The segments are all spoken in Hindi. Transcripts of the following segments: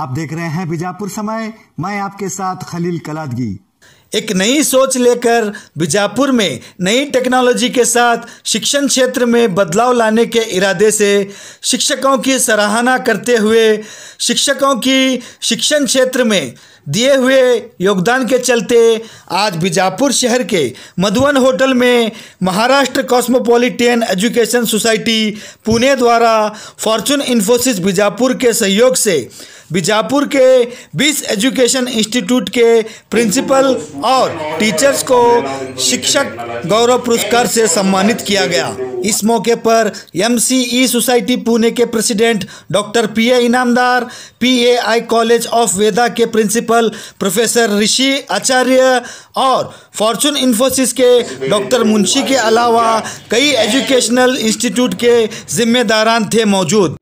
आप देख रहे हैं बीजापुर समय, मैं आपके साथ खलील कलादगी। एक नई सोच लेकर बीजापुर में नई टेक्नोलॉजी के साथ शिक्षण क्षेत्र में बदलाव लाने के इरादे से शिक्षकों की सराहना करते हुए शिक्षकों की शिक्षण क्षेत्र में दिए हुए योगदान के चलते आज बीजापुर शहर के मधुवन होटल में Maharashtra cosmopolitan education society Pune द्वारा फॉर्चून इन्फोसिस बीजापुर के सहयोग से बीजापुर के 20 एजुकेशन इंस्टीट्यूट के प्रिंसिपल और टीचर्स को शिक्षक गौरव पुरस्कार से सम्मानित किया गया। इस मौके पर MCE सोसाइटी पुणे के president doctor PA Inamdar, PAI college of वेदा के प्रिंसिपल प्रोफेसर ऋषि आचार्य और फॉर्चून इन्फोसिस के डॉक्टर मुंशी के अलावा कई एजुकेशनल इंस्टीट्यूट के जिम्मेदारान थे मौजूद।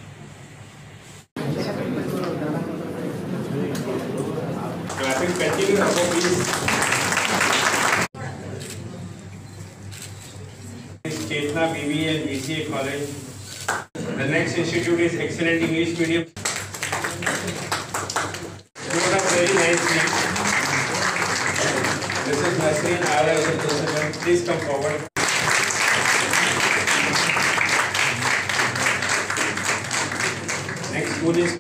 Chetna BBA and BCA College. The next institute is Excellent English Medium. Stood up very nicely. This is Nasreen Ala. Please come forward. Next school is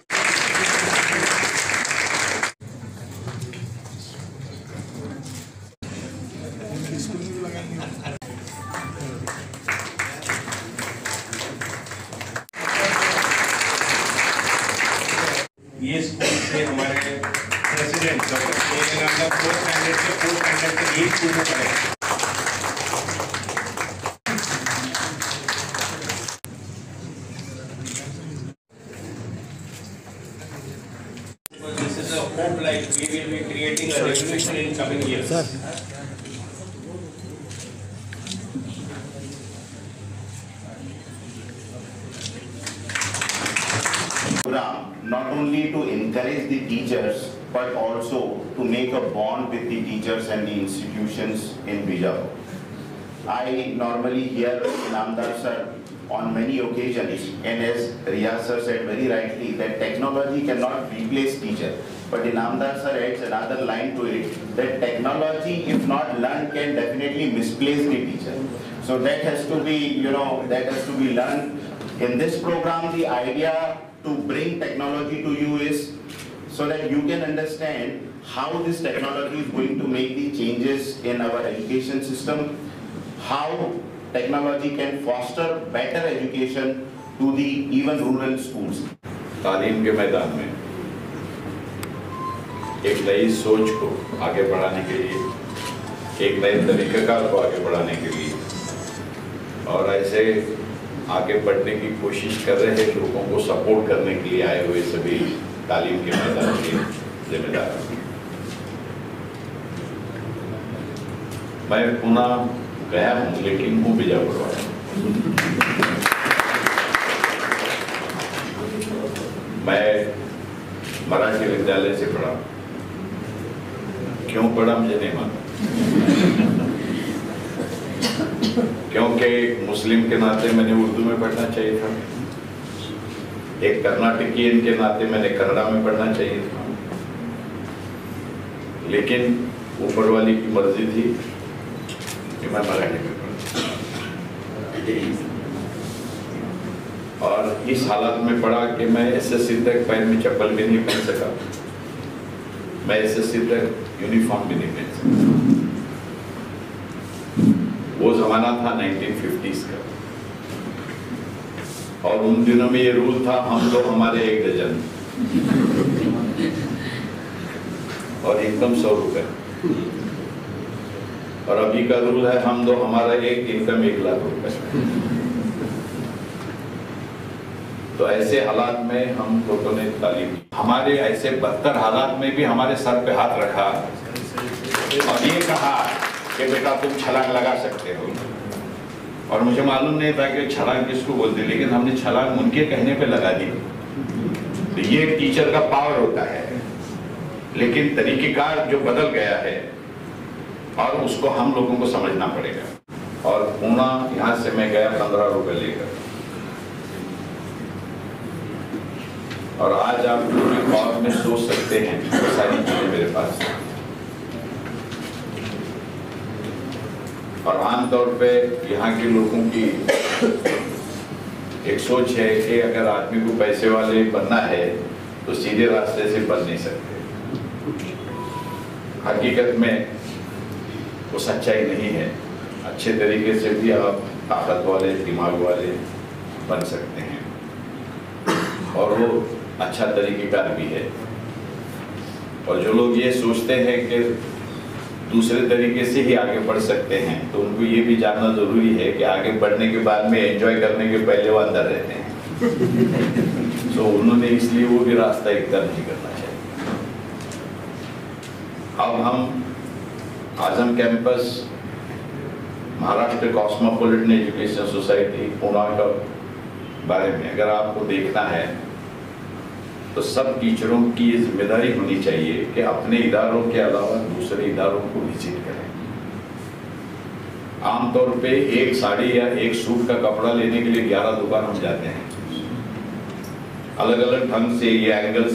ये स्कूल से हमारे president doctor PA Inamdar 4th standard से 4th स्टैंडर्ड तक यही स्कूल में पढ़े। This is a hope like we will be creating a revolution in coming years. Not only to encourage the teachers but also to make a bond with the teachers and the institutions in Bijapur. I normally hear Inamdar sir on many occasions, and as Riyaz sir said very rightly that technology cannot replace teacher, but Inamdar sir adds another line to it that technology if not learned can definitely misplace the teacher. So that has to be, that has to be learned. In this program the idea to bring technology to you is so that you can understand how this technology is going to make the changes in our education system, how technology can foster better education to the even rural schools. तालीम के मैदान में एक नई सोच को आगे बढ़ाने के लिए, एक नए तरीक़ेकार को आगे बढ़ाने के लिए और ऐसे आगे बढ़ने की कोशिश कर रहे लोगों को सपोर्ट करने के लिए आए हुए सभी तालीम के मैदान के जिम्मेदार। मैं पुणे गया हूँ लेकिन हूँ बीजापुर वाला। मैं मराठी विद्यालय से पढ़ा। क्यों पढ़ा मुझे नहीं मालूम, क्योंकि मुस्लिम के नाते मैंने उर्दू में पढ़ना चाहिए था, एक कर्नाटकीयन के नाते मैंने कन्नड़ा में पढ़ना चाहिए था, लेकिन ऊपर वाली की मर्जी थी कि मैं मराठी में पढ़ा। और इस हालत में पढ़ा कि मैं SSC तक पैर में चप्पल भी नहीं पहन सका, मैं SSC तक यूनिफॉर्म भी नहीं पहन सका। वो ज़माना था 1950s का, और उन दिनों में ये रूल था हम लोग हमारे 1 डजन और इनकम 100 रुपए, और अभी का रूल है हम दो हमारा एक इनकम 1 लाख रुपए। तो ऐसे हालात में हम लोगों ने तालीम, हमारे ऐसे बदतर हालात में भी हमारे सर पे हाथ रखा और ये कहा कि बेटा तुम छलांग लगा सकते हो। और मुझे मालूम नहीं था कि छलांग किसको बोलते, लेकिन हमने छलांग उनके कहने पे लगा दी। तो ये टीचर का पावर होता है, लेकिन तरीक़ेकार जो बदल गया है और उसको हम लोगों को समझना पड़ेगा। और पुणे यहाँ से मैं गया 15 रुपए लेकर, और आज आप पूरे कॉल में 100 सकते हैं, वो सारी चीज़ें मेरे पास हैं। और आमतौर पे यहाँ के लोगों की एक सोच है कि अगर आदमी को पैसे वाले बनना है तो सीधे रास्ते से बन नहीं सकते। हकीकत में वो सच्चाई नहीं है। अच्छे तरीके से भी आप ताकत वाले, दिमाग वाले बन सकते हैं और वो अच्छा तरीक़ेकार भी है। और जो लोग ये सोचते हैं कि दूसरे तरीके से ही आगे बढ़ सकते हैं, तो उनको ये भी जानना ज़रूरी है कि आगे बढ़ने के बाद में एंजॉय करने के पहले वो अंदर रहते हैं। तो उन्होंने इसलिए वो भी रास्ता इख्तियार नहीं करना चाहिए। अब हम Azam campus, Maharashtra cosmopolitan education society Pune का बारे में अगर आपको देखना है तो सब टीचरों की ये जिम्मेदारी होनी चाहिए कि अपने इदारों के अलावा दूसरे इदारों को विजिट करें। आमतौर पे एक साड़ी या एक सूट का कपड़ा लेने के लिए 11 दुकान हम जाते हैं। अलग अलग ढंग से, ये एंगल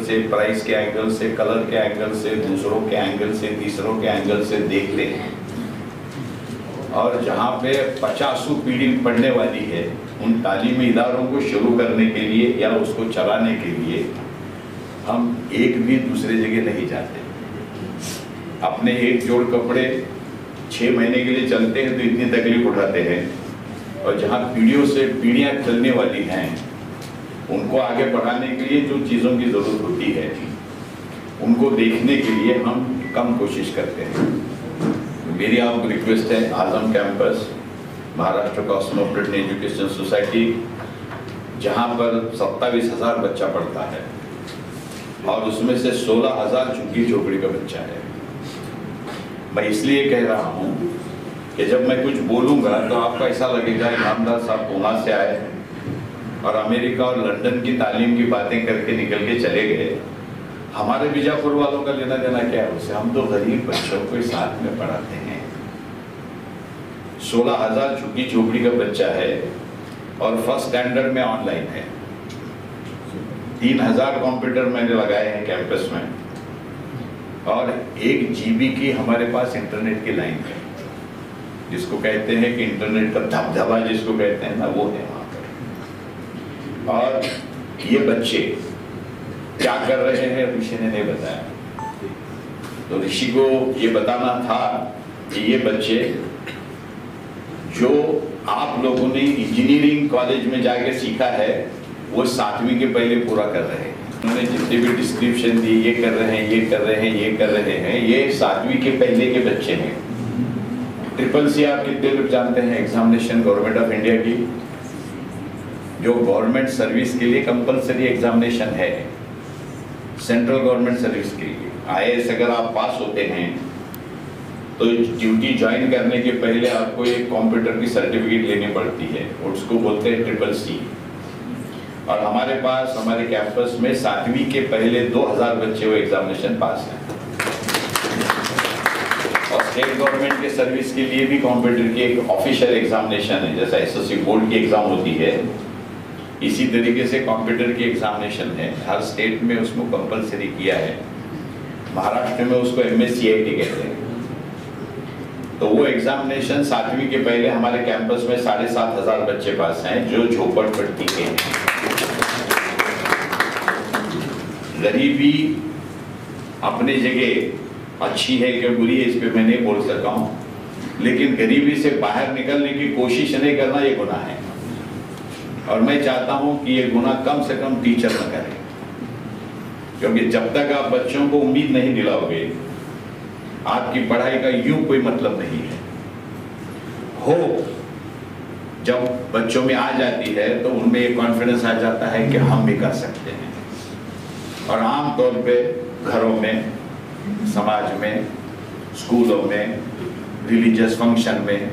से, प्राइस के एंगल से, कलर के एंगल से, दूसरों के एंगल से, तीसरों के एंगल से देखते हैं। और जहाँ पे 50 पीढ़ी पढ़ने वाली है, उन तालीमी इदारों को शुरू करने के लिए या उसको चलाने के लिए हम एक भी दूसरे जगह नहीं जाते। अपने एक जोड़ कपड़े 6 महीने के लिए चलते हैं तो इतनी तकलीफ उठाते हैं, और जहाँ पीढ़ियों से पीढ़ियाँ चलने वाली हैं उनको आगे बढ़ाने के लिए जो चीज़ों की ज़रूरत होती है उनको देखने के लिए हम कम कोशिश करते हैं। मेरी आपको रिक्वेस्ट है, Azam campus, Maharashtra cosmopolitan education society, जहाँ पर 27,000 बच्चा पढ़ता है और उसमें से 16,000 झुग्गी झोपड़ी का बच्चा है। मैं इसलिए कह रहा हूँ कि जब मैं कुछ बोलूँगा तो आपको ऐसा लगेगा इनामदार साहब पुणे से आए और अमेरिका और लंदन की तालीम की बातें करके निकल के चले गए। हमारे बीजापुर वालों का लेना देना क्या है उससे? हम तो गरीब बच्चों को साथ में पढ़ाते हैं। 16,000 झुग्गी झोपड़ी का बच्चा है और फर्स्ट स्टैंडर्ड में ऑनलाइन है। 3,000 कंप्यूटर मैंने लगाए हैं कैंपस में और 1 GB की हमारे पास इंटरनेट की लाइन है, जिसको कहते हैं कि इंटरनेट का धबधबा जिसको कहते हैं ना, वो है वहाँ पर। और ये बच्चे क्या कर रहे हैं ऋषि ने नहीं बताया, तो ऋषि को ये बताना था कि ये बच्चे जो आप लोगों ने इंजीनियरिंग कॉलेज में जाके सीखा है वो 7वीं के पहले पूरा कर रहे हैं। उन्होंने जितने भी डिस्क्रिप्शन दी, ये कर रहे हैं, ये कर रहे हैं, ये कर रहे हैं, ये 7वीं के पहले के बच्चे हैं। CCC आप कितने लोग जानते हैं? एग्जामिनेशन गवर्नमेंट ऑफ इंडिया की, जो गवर्नमेंट सर्विस के लिए कंपलसरी एग्जामिनेशन है, सेंट्रल गवर्नमेंट सर्विस के लिए। IAS अगर आप पास होते हैं तो ड्यूटी ज्वाइन करने के पहले आपको एक कंप्यूटर की सर्टिफिकेट लेनी पड़ती है, उसको बोलते हैं CCC। और हमारे पास हमारे कैंपस में 7वीं के पहले 2,000 बच्चे वो एग्जामिनेशन पास हैं। और स्टेट गवर्नमेंट के सर्विस के लिए भी कंप्यूटर की एक ऑफिशियल एग्जामिनेशन है, जैसा SSC बोर्ड की एग्जाम होती है, इसी तरीके से कंप्यूटर की एग्जामिनेशन है। हर स्टेट में उसको कंपलसरी किया है। महाराष्ट्र में उसको MSCIT कहते हैं। तो वो एग्जामिनेशन 7वीं के पहले हमारे कैंपस में 7,500 बच्चे पास हैं जो झोपड़पट्टी के हैं। गरीबी अपनी जगह अच्छी है कि बुरी है, इस पे मैं नहीं बोल सकता हूँ, लेकिन गरीबी से बाहर निकलने की कोशिश नहीं करना ये गुनाह है। और मैं चाहता हूँ कि ये गुनाह कम से कम टीचर न करें, क्योंकि जब तक आप बच्चों को उम्मीद नहीं दिलाओगे आपकी पढ़ाई का यूं कोई मतलब नहीं है। हो जब बच्चों में आ जाती है तो उनमें एक कॉन्फिडेंस आ जाता है कि हम भी कर सकते हैं। और आम तौर पे घरों में, समाज में, स्कूलों में, रिलीजियस फंक्शन में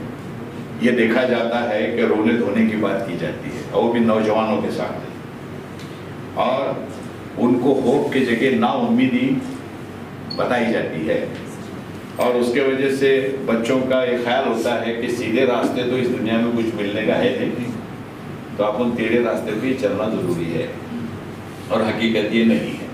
ये देखा जाता है कि रोने धोने की बात की जाती है, और वो भी नौजवानों के साथ, और उनको होप की जगह ना उम्मीदी बताई जाती है। और उसके वजह से बच्चों का ये ख्याल होता है कि सीधे रास्ते तो इस दुनिया में कुछ मिलने का है नहीं, तो अपन टेढ़े रास्ते पे चलना जरूरी है, और हकीकत ये नहीं है।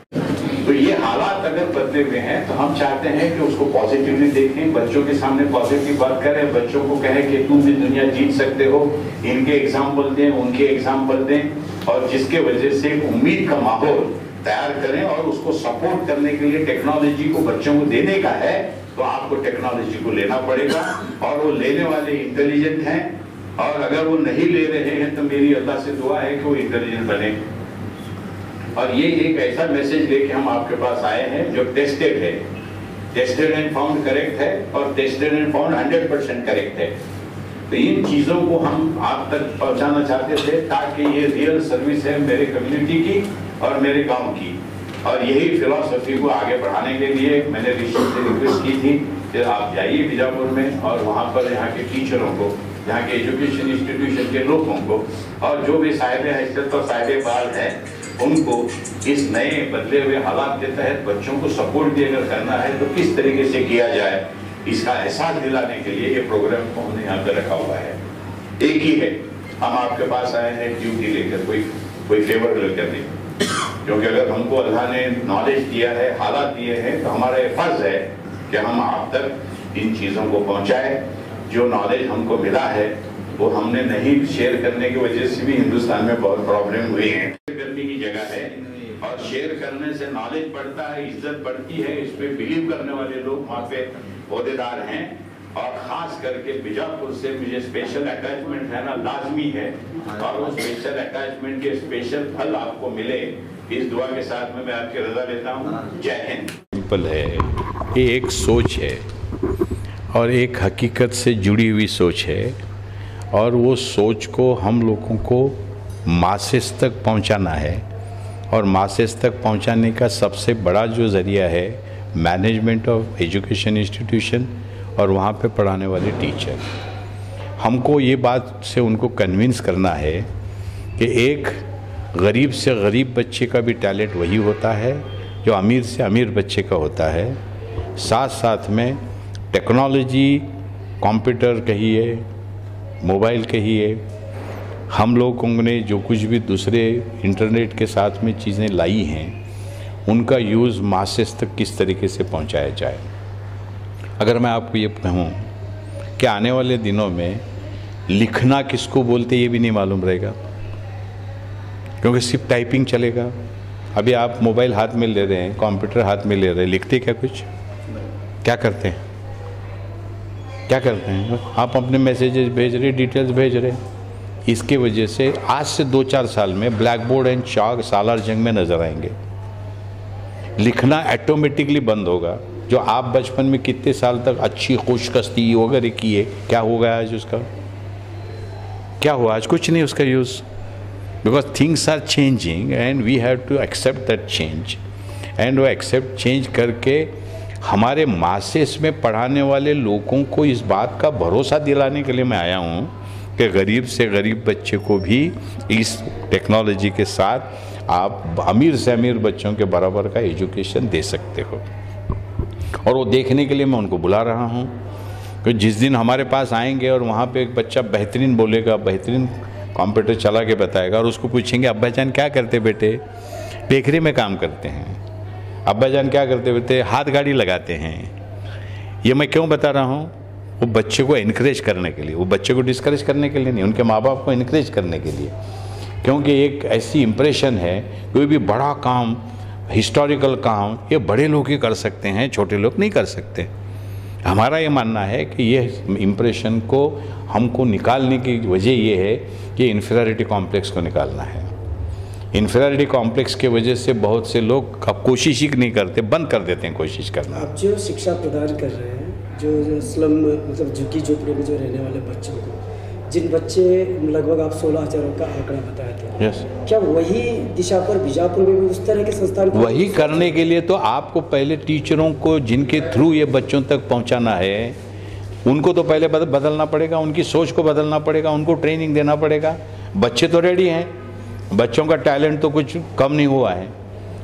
तो ये हालात अगर बदले हुए हैं तो हम चाहते हैं कि उसको पॉजिटिवली देखें, बच्चों के सामने पॉजिटिव बात करें, बच्चों को कहें कि तुम भी दुनिया जीत सकते हो, इनके एग्जाम्पल दें, उनके एग्जाम्पल दें, और जिसके वजह से उम्मीद का माहौल तैयार करें। और उसको सपोर्ट करने के लिए टेक्नोलॉजी को बच्चों को देने का है तो आपको टेक्नोलॉजी को लेना पड़ेगा, और वो लेने वाले इंटेलिजेंट हैं, और अगर वो नहीं ले रहे हैं तो मेरी अल्लाह से दुआ है कि वो इंटेलिजेंट बने। और ये एक ऐसा मैसेज लेके हम आपके पास आए हैं जो टेस्टेड है, टेस्टेड एंड फाउंड करेक्ट है, और टेस्टेड एंड फाउंड 100% करेक्ट है। तो इन चीज़ों को हम आप तक पहुंचाना चाहते थे ताकि ये रियल सर्विस है मेरे कम्युनिटी की और मेरे गांव की। और यही फिलॉसफी को आगे बढ़ाने के लिए मैंने ऋषि से रिक्वेस्ट की थी कि आप जाइए बीजापुर में, और वहाँ पर यहाँ के टीचरों को, यहाँ के एजुकेशन इंस्टीट्यूशन के लोगों को, और जो भी साहिब हैसियत और साहिब बाल हैं उनको इस नए बदले हुए हालात के तहत बच्चों को सपोर्ट भी अगर करना है तो किस तरीके से किया जाए, इसका एहसास दिलाने के लिए ये प्रोग्राम को हमने यहाँ पे रखा हुआ है। एक ही है, हम आपके पास आए हैं ड्यूटी लेकर, कोई फेवर लेकर नहीं, क्योंकि अगर हमको अल्लाह ने नॉलेज दिया है, हालात दिए हैं, तो हमारा ये फर्ज है कि हम आप तक इन चीज़ों को पहुँचाएं। जो नॉलेज हमको मिला है वो हमने नहीं शेयर करने की वजह से भी हिंदुस्तान में बहुत प्रॉब्लम हुई है। करने की जगह है, और शेयर करने से नॉलेज बढ़ता है, इज्जत बढ़ती है, इस पे बिलीव करने वाले लोग वहाँ पे ओहदेदार हैं। और खास करके बीजापुर से मुझे स्पेशल अटैचमेंट है ना, लाजमी है, और वो स्पेशल अटैचमेंट के स्पेशल फल आपको मिले, इस दुआ के साथ में मैं आपकी रजा लेता हूँ। जय हिंद। सिंपल है, ये एक सोच है और एक हकीकत से जुड़ी हुई सोच है, और वो सोच को हम लोगों को मासेस तक पहुंचाना है। और मासेस तक पहुंचाने का सबसे बड़ा जो ज़रिया है मैनेजमेंट ऑफ एजुकेशन इंस्टीट्यूशन और वहाँ पे पढ़ाने वाले टीचर। हमको ये बात से उनको कन्विंस करना है कि एक गरीब से गरीब बच्चे का भी टैलेंट वही होता है जो अमीर से अमीर बच्चे का होता है। साथ साथ में टेक्नोलॉजी, कंप्यूटर कहिए, मोबाइल कहिए, हम लोगों ने जो कुछ भी दूसरे इंटरनेट के साथ में चीज़ें लाई हैं उनका यूज़ मासेस तक किस तरीके से पहुंचाया जाए। अगर मैं आपको ये कहूँ कि आने वाले दिनों में लिखना किसको बोलते ये भी नहीं मालूम रहेगा, क्योंकि सिर्फ टाइपिंग चलेगा। अभी आप मोबाइल हाथ में ले रहे हैं, कंप्यूटर हाथ में ले रहे हैं, लिखते क्या कुछ? क्या करते हैं? क्या करते हैं? आप अपने मैसेजेस भेज रहे, डिटेल्स भेज रहे। इसके वजह से आज से 2-4 साल में ब्लैक बोर्ड एंड चाक सालार जंग में नजर आएंगे। लिखना ऑटोमेटिकली बंद होगा। जो आप बचपन में कितने साल तक अच्छी खुशकस्ती वगैरह किए, क्या हो गया आज उसका? क्या हुआ आज? कुछ नहीं उसका use, because things are changing and we have to accept that change. And वो एक्सेप्ट चेंज करके हमारे मासेस में पढ़ाने वाले लोगों को इस बात का भरोसा दिलाने के लिए मैं आया हूँ कि गरीब से गरीब बच्चे को भी इस टेक्नोलॉजी के साथ आप अमीर से अमीर बच्चों के बराबर का एजुकेशन दे सकते हो। और वो देखने के लिए मैं उनको बुला रहा हूँ कि जिस दिन हमारे पास आएंगे और वहाँ पे एक बच्चा बेहतरीन बोलेगा, बेहतरीन कंप्यूटर चला के बताएगा, और उसको पूछेंगे अब्बा जान क्या करते बेटे? बेकरी में काम करते हैं। अब्बा जान क्या करते बेटे? हाथ गाड़ी लगाते हैं। ये मैं क्यों बता रहा हूँ? वो बच्चे को इनकरेज करने के लिए, वो बच्चे को डिस्करेज करने के लिए नहीं, उनके माँ बाप को इनकरेज करने के लिए। क्योंकि एक ऐसी इम्प्रेशन है, कोई भी बड़ा काम, हिस्टोरिकल काम ये बड़े लोग ही कर सकते हैं, छोटे लोग नहीं कर सकते। हमारा ये मानना है कि ये इम्प्रेशन को हमको निकालने की वजह ये है कि इन्फीरियरिटी कॉम्प्लेक्स को निकालना है। इन्फीरियरिटी कॉम्प्लेक्स के वजह से बहुत से लोग अब कोशिश ही नहीं करते, बंद कर देते हैं कोशिश करना। आप जो शिक्षा प्रदान कर रहे हैं, जो स्लम मतलब झुग्गी झोपड़ी में जो रहने वाले बच्चों को, जिन बच्चे लगभग आप 16,000 का आंकड़ा बताया था, यस, क्या वही दिशा पर बीजापुर में भी उस तरह के संस्थान? वही करने के लिए तो आपको पहले टीचरों को जिनके थ्रू ये बच्चों तक पहुंचाना है उनको तो पहले बदलना पड़ेगा, उनकी सोच को बदलना पड़ेगा, उनको ट्रेनिंग देना पड़ेगा। बच्चे तो रेडी हैं, बच्चों का टैलेंट तो कुछ कम नहीं हुआ है।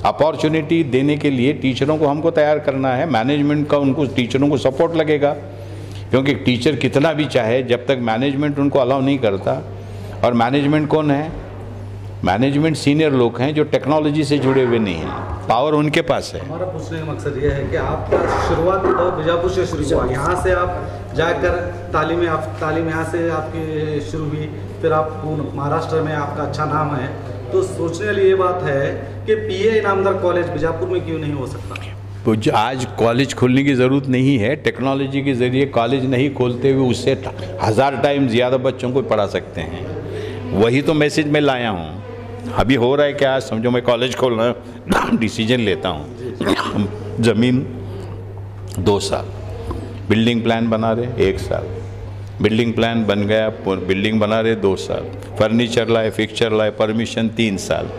अपॉर्चुनिटी देने के लिए टीचरों को हमको तैयार करना है, मैनेजमेंट का उनको टीचरों को सपोर्ट लगेगा, क्योंकि टीचर कितना भी चाहे जब तक मैनेजमेंट उनको अलाउ नहीं करता। और मैनेजमेंट कौन है? मैनेजमेंट सीनियर लोग हैं जो टेक्नोलॉजी से जुड़े हुए नहीं हैं, पावर उनके पास है। हमारा पूछने का मकसद ये है कि आपका शुरुआती दौर बीजापुर से शुरू हुआ, यहाँ से आप जाकर तालीम यहाँ से आपकी शुरू हुई, फिर आप महाराष्ट्र में आपका अच्छा नाम है, तो सोचने वाली ये बात है कि पीए इनामदार कॉलेज बीजापुर में क्यों नहीं हो सकता? तो आज कॉलेज खोलने की ज़रूरत नहीं है, टेक्नोलॉजी के ज़रिए कॉलेज नहीं खोलते हुए उससे 1000 टाइम ज़्यादा बच्चों को पढ़ा सकते हैं। वही तो मैसेज मैं लाया हूँ। अभी हो रहा है क्या, समझो मैं कॉलेज खोलना डिसीजन लेता हूँ, ज़मीन 2 साल, बिल्डिंग प्लान बना रहे 1 साल, बिल्डिंग प्लान बन गया, बिल्डिंग बना रहे 2 साल, फर्नीचर लाए, फिक्चर लाए, परमिशन 3 साल,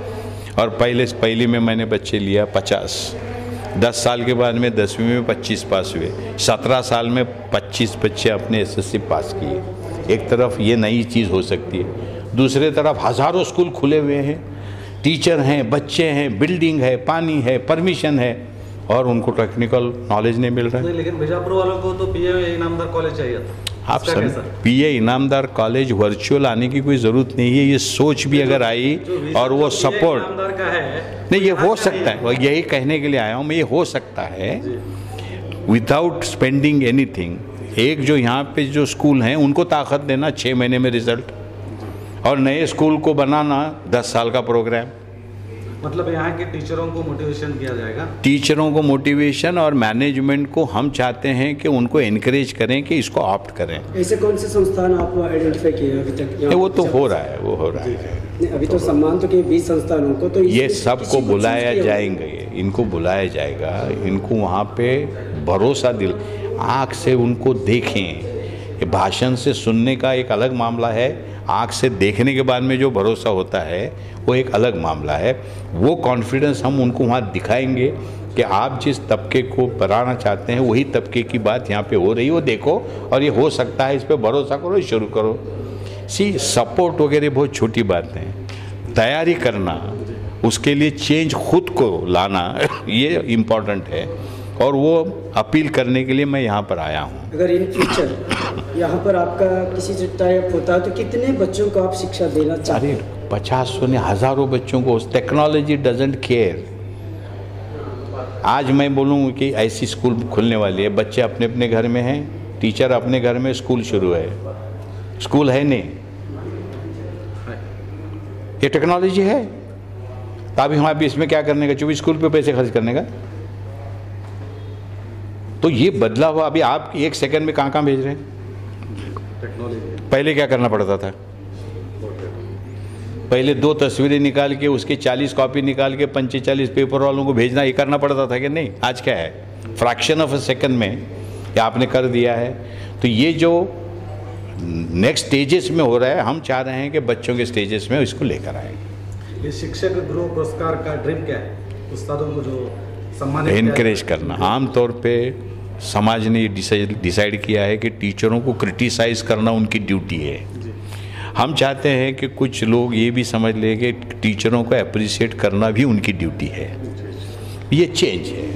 और पहली में मैंने बच्चे लिया 50, 10 साल के बाद में 10वीं में 25 पास हुए, 17 साल में 25 बच्चे अपने एसएससी पास किए। एक तरफ ये नई चीज़ हो सकती है, दूसरी तरफ हज़ारों स्कूल खुले हुए हैं, टीचर हैं, बच्चे हैं, बिल्डिंग है, पानी है, परमिशन है, और उनको टेक्निकल नॉलेज नहीं मिल रहा है। लेकिन बीजापुर वालों को तो पीए इनामदार कॉलेज चाहिए था। आप सब पीए इनामदार कॉलेज वर्चुअल आने की कोई ज़रूरत नहीं है, ये सोच भी अगर आई और वो सपोर्ट नहीं, ये हो सकता है, यही कहने के लिए आया हूँ मैं, ये हो सकता है विदाउट स्पेंडिंग एनीथिंग। एक जो यहाँ पे जो स्कूल हैं उनको ताकत देना 6 महीने में रिजल्ट, और नए स्कूल को बनाना 10 साल का प्रोग्राम। मतलब यहाँ के टीचरों को मोटिवेशन किया जाएगा, टीचरों को मोटिवेशन, और मैनेजमेंट को हम चाहते हैं कि उनको एनकरेज करें कि इसको ऑप्ट करें। ऐसे कौन से संस्थान आप आइडेंटिफाई किए अभी तक? वो तो हो रहा है, वो हो रहा है। अभी तो सम्मान तो के 20 संस्थानों को, तो ये सबको बुलाया जाएंगे, इनको बुलाया जाएगा, इनको वहाँ पे भरोसा दिल, आँख से उनको देखें। भाषण से सुनने का एक अलग मामला है, आँख से देखने के बाद में जो भरोसा होता है वो एक अलग मामला है। वो कॉन्फिडेंस हम उनको वहाँ दिखाएंगे कि आप जिस तबके को बढ़ाना चाहते हैं वही तबके की बात यहाँ पे हो रही है, वो देखो और ये हो सकता है, इस पर भरोसा करो, शुरू करो। सपोर्ट वगैरह बहुत छोटी बात है, तैयारी करना, उसके लिए चेंज खुद को लाना ये इम्पोर्टेंट है, और वो अपील करने के लिए मैं यहाँ पर आया हूँ। अगर इन फ्यूचर यहाँ पर आपका किसी से टाइप होता है तो कितने बच्चों को आप शिक्षा देना चाहते हैं? 50 ने हज़ारों बच्चों को। Technology doesn't care. आज मैं बोलूँ कि ऐसी स्कूल खुलने वाली है, बच्चे अपने अपने घर में हैं, टीचर अपने घर में, स्कूल शुरू है, स्कूल है नहीं, ये टेक्नोलॉजी है। तो अभी हम इसमें क्या करने का, 24 स्कूल पे पैसे खर्च करने का? तो ये बदला हुआ। अभी आप 1 सेकंड में कहाँ भेज रहे हैं? पहले क्या करना पड़ता था? पहले 2 तस्वीरें निकाल के उसके 40 कॉपी निकाल के 45 पेपर वालों को भेजना, ये करना पड़ता था कि नहीं? आज क्या है, फ्रैक्शन ऑफ अ सेकंड में ये आपने कर दिया है। तो ये जो नेक्स्ट स्टेजेस में हो रहा है, हम चाह रहे हैं कि बच्चों के स्टेजेस में इसको लेकर आए। ये शिक्षक गुरु पुरस्कार का ड्रीम क्या है? उस्तादों को जो सम्मानित इनकरेज करना। आमतौर पे समाज ने ये डिसाइड किया है कि टीचरों को क्रिटिसाइज़ करना उनकी ड्यूटी है। हम चाहते हैं कि कुछ लोग ये भी समझ लें कि टीचरों को अप्रिशिएट करना भी उनकी ड्यूटी है। ये चेंज है,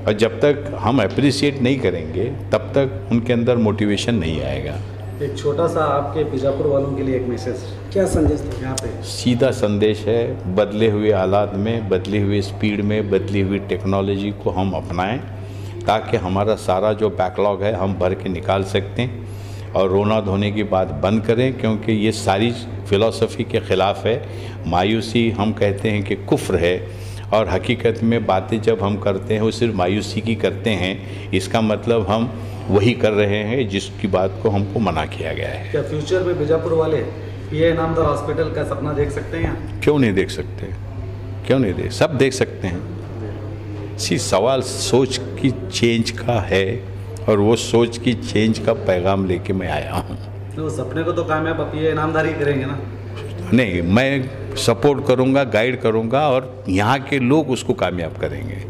और जब तक हम अप्रिशिएट नहीं करेंगे तब तक उनके अंदर मोटिवेशन नहीं आएगा। एक छोटा सा आपके बीजापुर वालों के लिए एक मैसेज, क्या संदेश था यहाँ पे? सीधा संदेश है, बदले हुए हालात में, बदली हुई स्पीड में, बदली हुई टेक्नोलॉजी को हम अपनाएं, ताकि हमारा सारा जो बैकलॉग है हम भर के निकाल सकते हैं, और रोना धोने की बात बंद करें, क्योंकि ये सारी फ़िलॉसफी के ख़िलाफ़ है। मायूसी हम कहते हैं कि कुफ्र है, और हकीकत में बातें जब हम करते हैं वो सिर्फ मायूसी की करते हैं, इसका मतलब हम वही कर रहे हैं जिसकी बात को हमको मना किया गया है। क्या फ्यूचर में बीजापुर वाले पीए इनामदार हॉस्पिटल का सपना देख सकते हैं? क्यों नहीं देख सकते, क्यों नहीं देख, सब देख सकते हैं। सवाल सोच की चेंज का है, और वो सोच की चेंज का पैगाम लेके मैं आया हूँ। तो सपने को तो कामयाब पीए इनामदार ही करेंगे ना? नहीं, मैं सपोर्ट करूँगा, गाइड करूँगा, और यहाँ के लोग उसको कामयाब करेंगे।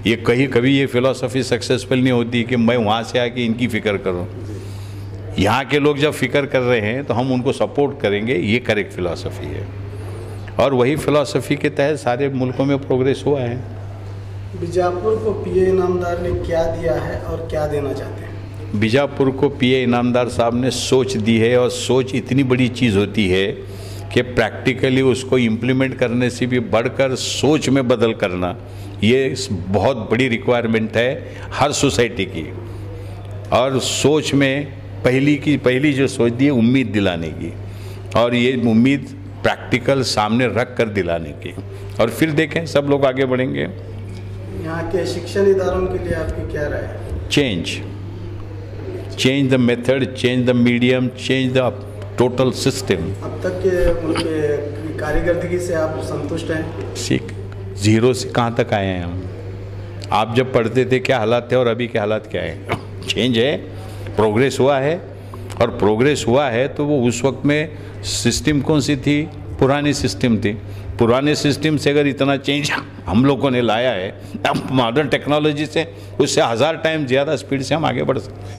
ये कभी ये फ़िलॉसफी सक्सेसफुल नहीं होती कि मैं वहाँ से आके इनकी फ़िक्र करूँ। यहाँ के लोग जब फिक्र कर रहे हैं तो हम उनको सपोर्ट करेंगे, ये करेक्ट फ़िलॉसफी है, और वही फ़िलॉसफी के तहत सारे मुल्कों में प्रोग्रेस हुआ है। बीजापुर को पीए इनामदार ने क्या दिया है और क्या देना चाहते हैं? बीजापुर को पीए इनामदार साहब ने सोच दी है, और सोच इतनी बड़ी चीज़ होती है कि प्रैक्टिकली उसको इम्प्लीमेंट करने से भी बढ़कर सोच में बदल करना, ये बहुत बड़ी रिक्वायरमेंट है हर सोसाइटी की। और सोच में पहली जो सोच दी है उम्मीद दिलाने की, और ये उम्मीद प्रैक्टिकल सामने रख कर दिलाने की, और फिर देखें सब लोग आगे बढ़ेंगे। यहाँ के शिक्षण इदारों के लिए आपकी क्या राय है? Change the method, change the medium, change the total system. अब तक के उनके कारीगर्दगी से आप संतुष्ट हैं? सीख जीरो से कहाँ तक आए हैं हम? आप जब पढ़ते थे क्या हालात थे और अभी के हालात क्या है? चेंज है, प्रोग्रेस हुआ है, और प्रोग्रेस हुआ है तो वो उस वक्त में सिस्टम कौन सी थी? पुरानी सिस्टम थी। पुराने सिस्टम से अगर इतना चेंज हम लोगों ने लाया है, अब मॉडर्न टेक्नोलॉजी से उससे 1000 टाइम ज़्यादा स्पीड से हम आगे बढ़ सकते हैं।